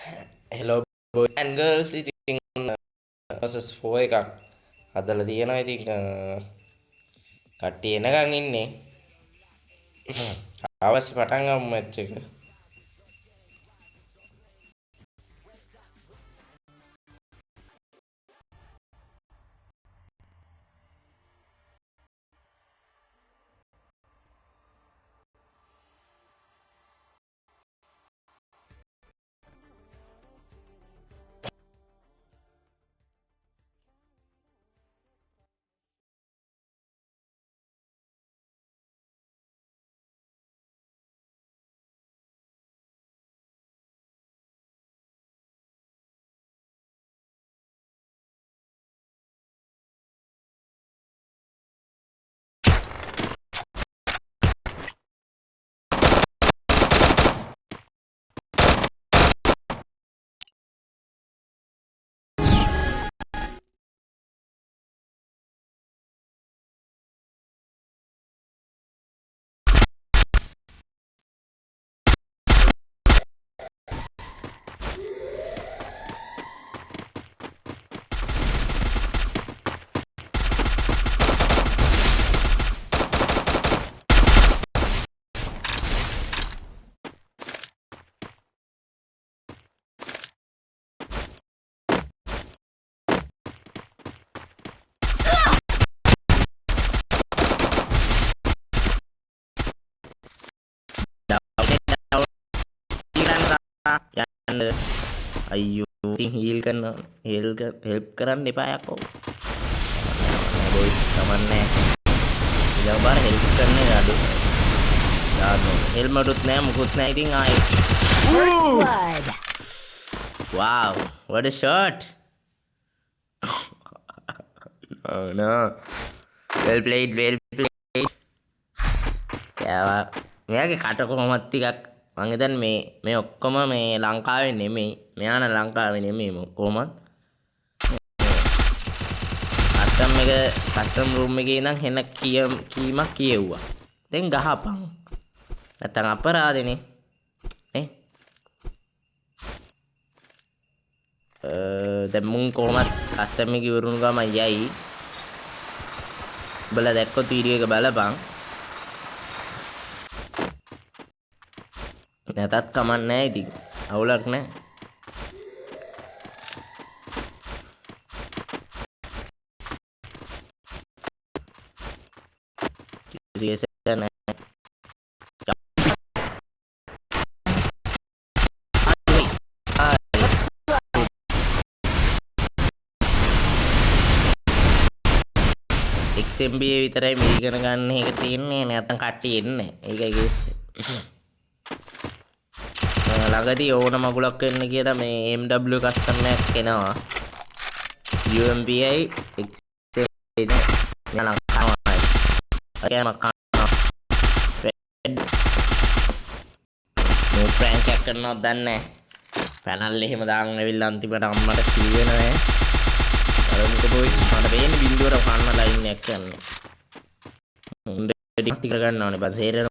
Hello boys and girls. ඉතින් versus 4 එකක් හදලා තියෙනවා. ඉතින් කට්ටිය එනකන් ඉන්නේ. අවශ්‍ය පටන් ගමු මැච් එක. යන්න අයියෝ ඉතින් හෙල්ප් කරන්න එපා යකෝ. බොයිස් කමන්නේ. ඊළඟ පාර හෙල්ප් කරන්නේ අඩු. දාන්න හෙල්මටුත් නෑ මුකුත් නෑ ඉතින් ආයේ. Wow, what a shot. Oh no. Well played, well played. මෙයාගේ කට කොහොමත් ටිකක් මං හිතන්නේ මේ ඔක්කොම මේ ලංකාවේ නෙමෙයි. මෙයාන ලංකාවේ නෙමෙයි කොහොමත්. කස්ටම් රූම් එකේ ඉඳන් හෙන කීමක් කියෙව්වා. දැන් ගහපන්. නැත්තම් අපරාධනේ. නේ? දැන් මුන් කොහොමත් කස්ටම් එක ඉවරුණු ගමන් යයි. බලලා දැක්කොත් වීඩියෝ එක බලපන්. නැතත් කමක් නැහැ ඉතින්. අවුලක් නැහැ. XMB විතරයි මේ ඉගෙන ගන්න එක තියෙන්නේ. නැත්තම් කට්ටිය එන්නේ. ඒකයි කේස්. ළඟදී ඕන මගුලක් වෙන්න කියලා මේ MW කස්ටම් එකක් එනවා. UMPI XMB යන කනවා. අයම කනවා. මේ ප්‍රෑන්ක් එකක් කරනවද දන්නේ නැහැ. පැනල් එහෙම දාන්න ඇවිල්ලා අන්තිමට අම්මට කිව්වේ නෑ. අරමුක බොයි මට වෙන්නේ බින්දුවර කන්න ලයින් එකක් යන්නේ. හොඳට ටික ගන්න ඕනේ. බස් හේරෙන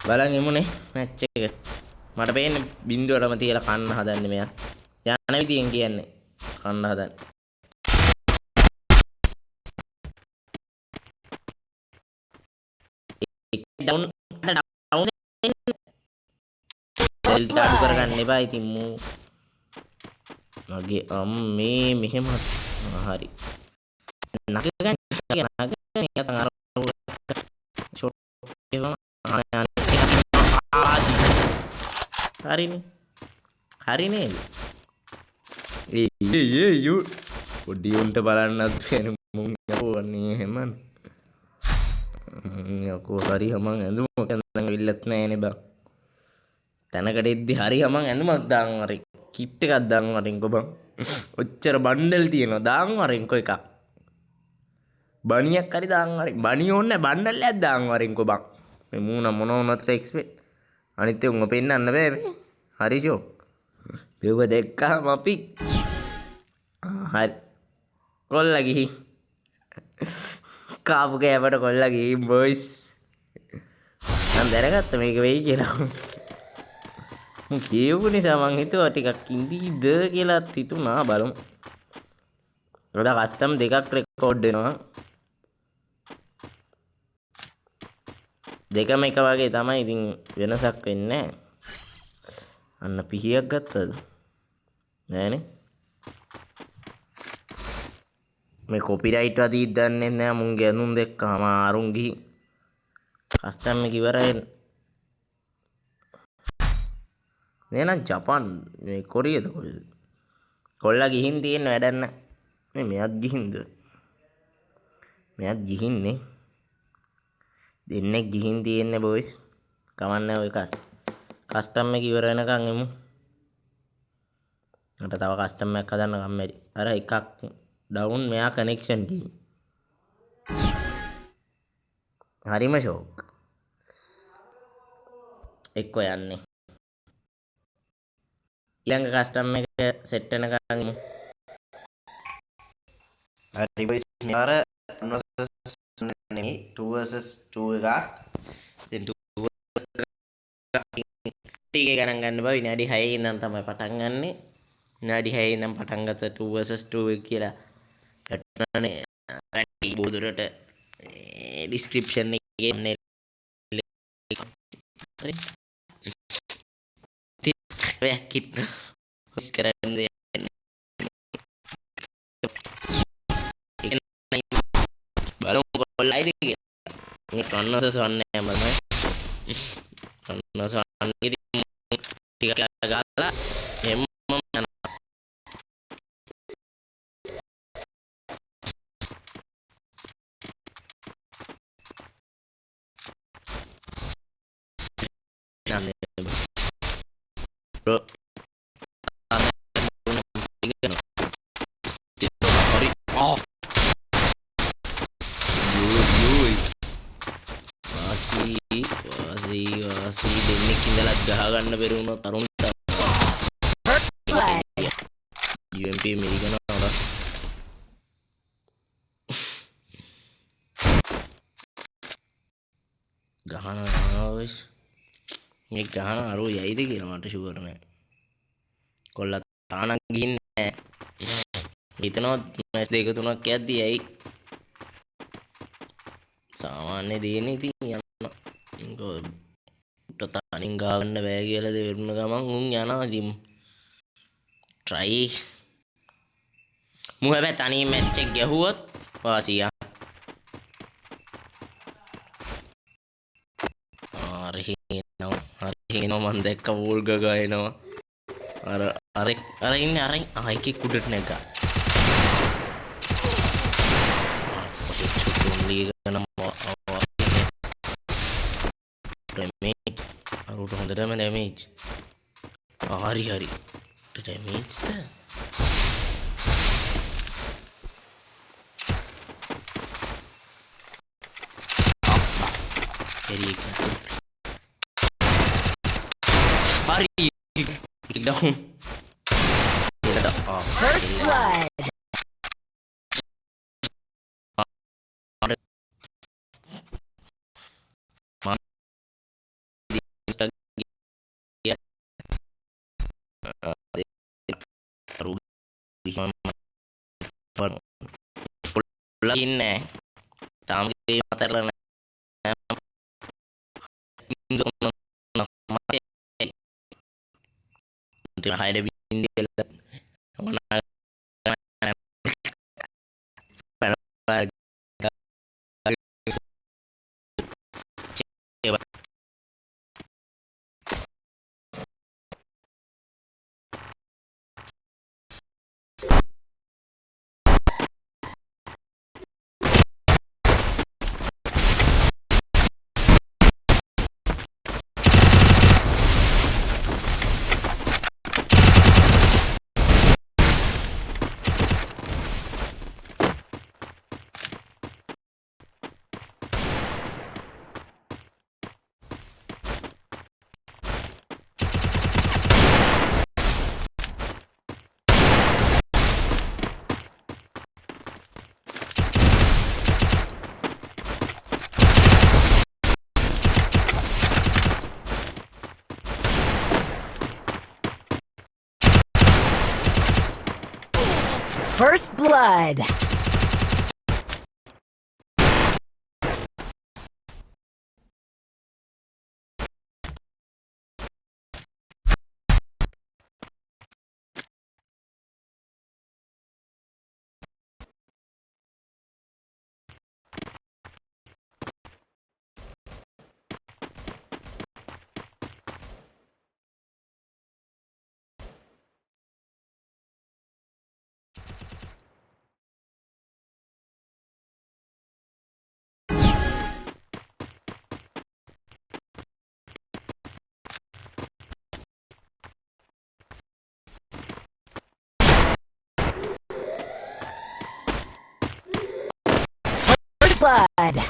බලන් එමුනේ මැච් එක. මට පේන්නේ බින්දුවටම තියලා කන්න හදන්නේ මෙයා. යන විදියෙන් කියන්නේ කන්න හදන්නේ. ඩවුන් ඩෙල්ටා අඩු කරගන්න එපා ඉතින් මූ. මගේ අම්මේ මෙහෙම හරි. නගගන්න යතන් අර ෂොට් එක හරිනේ. හරිනේ. ඒ පොඩි උන්ට බලන්නත් වෙන මුන් යවන්නේ එහෙමනේ. යකෝ හරි හමන් ඇඳුමක් දැන් ඉල්ලත් නෑනේ බං. තැනකට එද්දි හරි හමන් ඇඳුමක් දාන් වරින් කිට් එකක් දාන් වරින් කො බං. ඔච්චර බණ්ඩල් තියෙනවා දාන් වරින් කො එකක්. බණියක් හරි දාන් වරින්. බණිය ඕනේ බණ්ඩල් එකක් දාන් වරින් කො බං. මේ මූණ මොන වුණත් එක්ස්පෙක්ට්. අනිත් උංග පෙන්නන්න බෑ මේ. හරි ෂෝ. බෙව දෙක්කම අපි හරි කොල්ලා ගිහින් කාපු කෑමට කොල්ලා ගිහින් බොයිස් මම දැනගත්ත මේක වෙයි කියලා මම කියපු නිසා මං හිතුවා ටිකක් ඉඳීද කියලාත් හිතුණා බලමු වඩා කස්ටම් දෙකක් රෙකෝඩ් වෙනවා දෙකම එක වගේ තමයි ඉතින් වෙනසක් වෙන්නේ අන්න පිහියක් ගත්තද නෑනේ මේ කොපිරයිට් වදීත් දන්නේ නැහැ මුන්ගේ අනුන් දෙක්කම අරුන් ගිහින් කස්ටම් එක ඉවරයි නේනම් ජපාන් මේ කොරියද කොහෙද කොල්ලා ගිහින් තියෙන වැඩක් නැහැ මේ මෙයත් ගිහින්ද මෙයත් ගිහින්නේ දෙන්නෙක් ගිහින් තියෙන්නේ බොයිස් කවන්නේ ඔය කස්ටම් එක ඉවර වෙනකන් එමු මට තව කස්ටම් එකක් හදන්න කම්මැලි අර එකක් ඩවුන් මෙයා කනෙක්ෂන් ගිහින් හරිම ෂෝක් එක්ක යන්නේ ඊළඟ කස්ටම් එක සෙට් වෙනකන් එමු හරි බොයිස් මෙයාර 2 vs 2 එකක් දැන් ටික ගණන් ගන්න බෑ විනාඩි 6 ඉඳන් තමයි පටන් ගන්නෙ විනාඩි 6 ඉඳන් පටන් ගත්ත 2 vs 2 එක කියලා ගන්නනේ කටි බෝදුරට ඩිස්ක්‍රිප්ෂන් එකේ හරි ඔය කිප් හොස් කරන්නේ බලමු කොල්ලයිද කියලා මේ කන්නස සොන්නේ මම කන්නස සොන්නේ ටික ගාලා එම්ම යනවා bro sorry oh වාසී දෙන්නෙක් ඉඳලා ගහ ගන්න බැරි වුණා තරුණට UMP මේකන නෝඩා ගහනවා මේ ගහන අරෝ යයිද කියලා මට ෂුවර් නෑ කොල්ලා තානක් ගින්නේ හිතනවා මැච් දෙක තුනක් යද්දී ඇයි සාමාන්‍ය දෙන්නේ ඉතින් යන්න තනින් ගාවන්න බෑ කියලා දෙවරුණ ගමන් උන් යනවා ඉතින් try මු හැබැයි තනියෙන් මැච් එක ගැහුවොත් වාසියා හරි මන් දැක්ක වෝල් ගගා එනවා අර ඉන්නේ අර එකෙක් උඩට නැගා damage අරුට හොඳටම damage හරි damage hurry down first blood ඉන්නේ තාම ගේ මතරලා නැහැ හයිඩ බින්දිය First blood. First blood.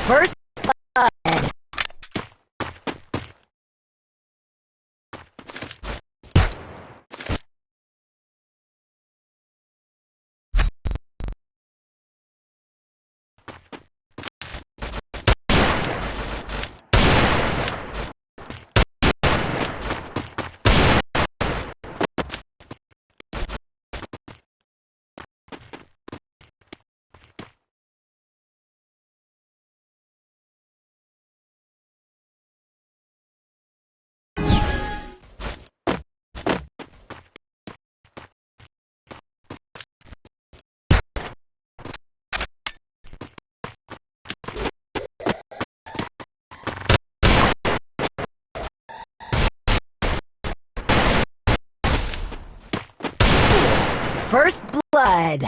First blood. First blood.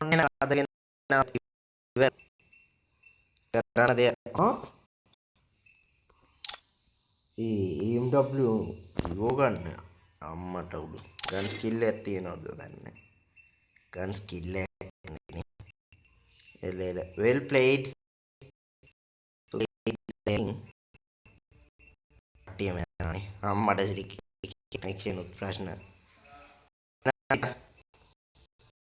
අදගෙන කරන දෙය EMW ඉවෝ ගන්න අම්මට උඩු ගන් ස්කිල් එකක් තියෙනවද දන්නේ ගන් ස්කිල් එක එල well played ටීම යනනේ අම්මට සිරි කනෙක්ෂන් ප්‍රශ්න